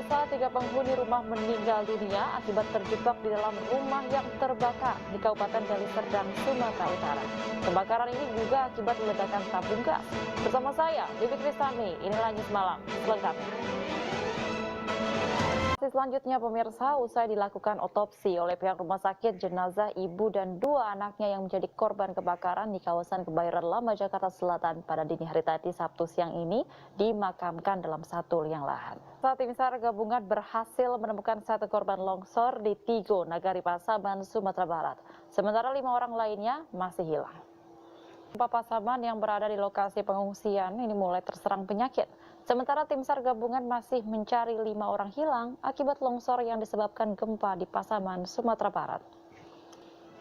Pemirsa, 3 penghuni rumah meninggal dunia akibat terjebak di dalam rumah yang terbakar di Kabupaten Deli Serdang, Sumatera Utara. Kebakaran ini juga akibat ledakan tabung gas. Bersama saya, Bibi Kristani, inilah News Malam selengkapnya. Selanjutnya, pemirsa, usai dilakukan otopsi oleh pihak rumah sakit, jenazah ibu dan 2 anaknya yang menjadi korban kebakaran di kawasan Kebayoran Lama, Jakarta Selatan pada dini hari tadi Sabtu siang ini dimakamkan dalam satu liang lahan. Saat tim SAR gabungan berhasil menemukan 1 korban longsor di Tigo, Nagari Pasaman, Sumatera Barat. Sementara 5 orang lainnya masih hilang. Pasaman yang berada di lokasi pengungsian ini mulai terserang penyakit. Sementara tim SAR gabungan masih mencari 5 orang hilang akibat longsor yang disebabkan gempa di Pasaman, Sumatera Barat.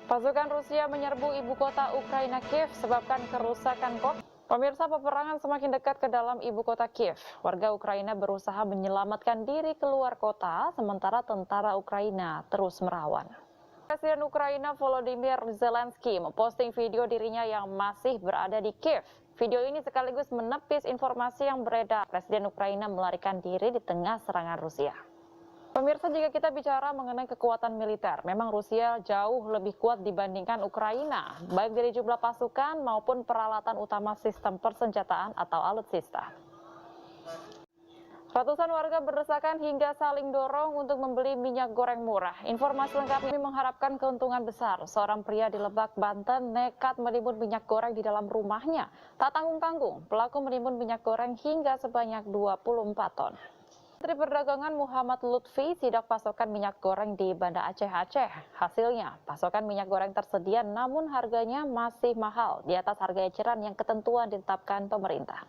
Pasukan Rusia menyerbu ibu kota Ukraina Kiev sebabkan kerusakan kota. Pemirsa, peperangan semakin dekat ke dalam ibu kota Kiev. Warga Ukraina berusaha menyelamatkan diri keluar kota, sementara tentara Ukraina terus merawan. Presiden Ukraina Volodymyr Zelensky memposting video dirinya yang masih berada di Kiev. Video ini sekaligus menepis informasi yang beredar Presiden Ukraina melarikan diri di tengah serangan Rusia. Pemirsa, jika kita bicara mengenai kekuatan militer, memang Rusia jauh lebih kuat dibandingkan Ukraina, baik dari jumlah pasukan maupun peralatan utama sistem persenjataan atau alutsista. Ratusan warga berdesakan hingga saling dorong untuk membeli minyak goreng murah. Informasi lengkap ini mengharapkan keuntungan besar. Seorang pria di Lebak, Banten nekat menimbun minyak goreng di dalam rumahnya. Tak tanggung-tanggung, pelaku menimbun minyak goreng hingga sebanyak 24 ton. Menteri Perdagangan Muhammad Lutfi sidak pasokan minyak goreng di Banda Aceh. Hasilnya, pasokan minyak goreng tersedia namun harganya masih mahal di atas harga eceran yang ketentuan ditetapkan pemerintah.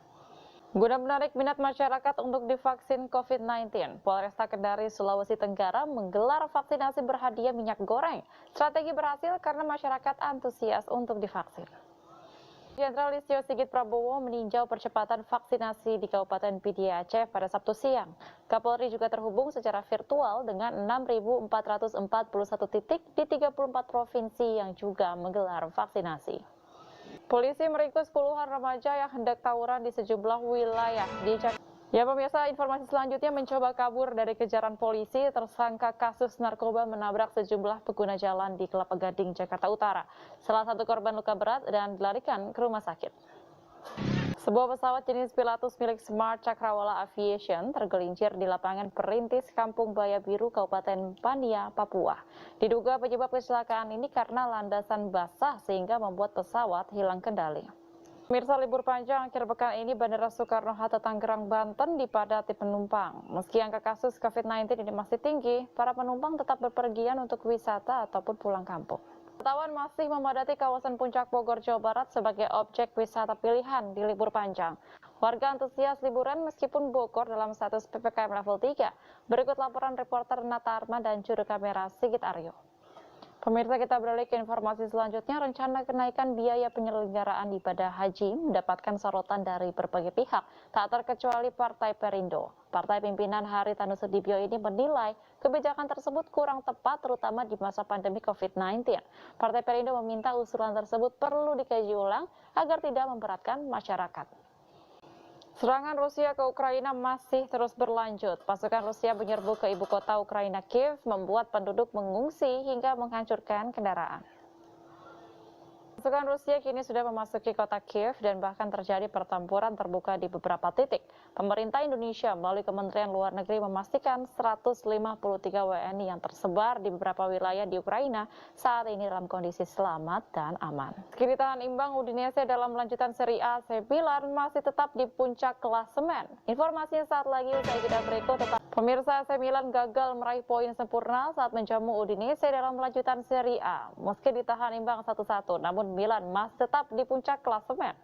Guna menarik minat masyarakat untuk divaksin COVID-19, Polresta Kendari, Sulawesi Tenggara menggelar vaksinasi berhadiah minyak goreng. Strategi berhasil karena masyarakat antusias untuk divaksin. Jenderal Listio Sigit Prabowo meninjau percepatan vaksinasi di Kabupaten Pidie Aceh pada Sabtu siang. Kapolri juga terhubung secara virtual dengan 6.441 titik di 34 provinsi yang juga menggelar vaksinasi. Polisi meringkus puluhan remaja yang hendak tawuran di sejumlah wilayah di Jakarta. Ya pemirsa, informasi selanjutnya mencoba kabur dari kejaran polisi. Tersangka kasus narkoba menabrak sejumlah pengguna jalan di Kelapa Gading, Jakarta Utara. Salah satu korban luka berat dan dilarikan ke rumah sakit. Sebuah pesawat jenis Pilatus milik Smart Cakrawala Aviation tergelincir di lapangan Perintis Kampung Baya Biru, Kabupaten Pania, Papua. Diduga penyebab kecelakaan ini karena landasan basah sehingga membuat pesawat hilang kendali. Pemirsa, libur panjang akhir pekan ini Bandara Soekarno-Hatta Tangerang, Banten dipadati penumpang. Meski angka kasus COVID-19 ini masih tinggi, para penumpang tetap berpergian untuk wisata ataupun pulang kampung. Wisatawan masih memadati kawasan Puncak Bogor, Jawa Barat sebagai objek wisata pilihan di libur panjang. Warga antusias liburan meskipun Bogor dalam status PPKM level 3. Berikut laporan reporter Nata Arma dan juru kamera Sigit Aryo. Pemirsa, kita beralih ke informasi selanjutnya. Rencana kenaikan biaya penyelenggaraan ibadah haji mendapatkan sorotan dari berbagai pihak, tak terkecuali Partai Perindo. Partai pimpinan Haritanu Sudibyo ini menilai kebijakan tersebut kurang tepat terutama di masa pandemi COVID-19. Partai Perindo meminta usulan tersebut perlu dikaji ulang agar tidak memberatkan masyarakat. Serangan Rusia ke Ukraina masih terus berlanjut. Pasukan Rusia menyerbu ke ibu kota Ukraina Kiev, membuat penduduk mengungsi hingga menghancurkan kendaraan. Pasukan Rusia kini sudah memasuki kota Kiev dan bahkan terjadi pertempuran terbuka di beberapa titik. Pemerintah Indonesia melalui Kementerian Luar Negeri memastikan 153 WNI yang tersebar di beberapa wilayah di Ukraina saat ini dalam kondisi selamat dan aman. Meski ditahan imbang, Udinese dalam lanjutan Serie A, AC Milan masih tetap di puncak klasemen. Informasinya saat lagi usai jeda berikut. Pemirsa, AC Milan gagal meraih poin sempurna saat menjamu Udinese dalam lanjutan Serie A. Meski ditahan imbang 1-1, namun Milan masih tetap di puncak klasemen.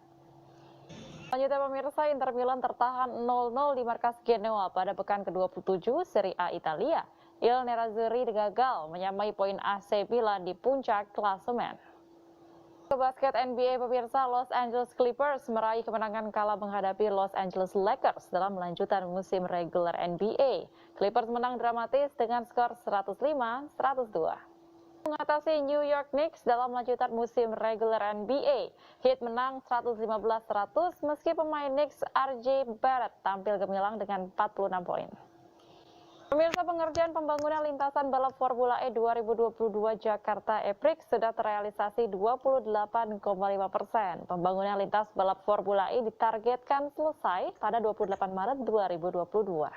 Selanjutnya pemirsa, Inter Milan tertahan 0-0 di markas Genoa pada pekan ke-27 Serie A Italia. Il Nerazzurri gagal menyamai poin AC Milan di puncak klasemen. Ke basket NBA, pemirsa, Los Angeles Clippers meraih kemenangan kala menghadapi Los Angeles Lakers dalam lanjutan musim reguler NBA. Clippers menang dramatis dengan skor 105-102. Mengatasi New York Knicks dalam lanjutan musim reguler NBA. Heat menang 115-100 meski pemain Knicks RJ Barrett tampil gemilang dengan 46 poin. Pemirsa, pengerjaan pembangunan lintasan balap Formula E 2022 Jakarta E-Prix sudah terrealisasi 28,5%. Pembangunan lintas balap Formula E ditargetkan selesai pada 28 Maret 2022.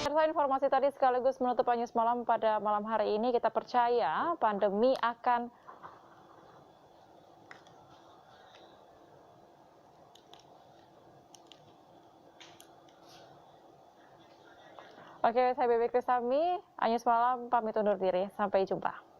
Pemirsa, informasi tadi sekaligus menutup News Malam pada malam hari ini. Kita percaya pandemi akan Oke, saya Bebe Krisami, News Malam pamit undur diri. Sampai jumpa.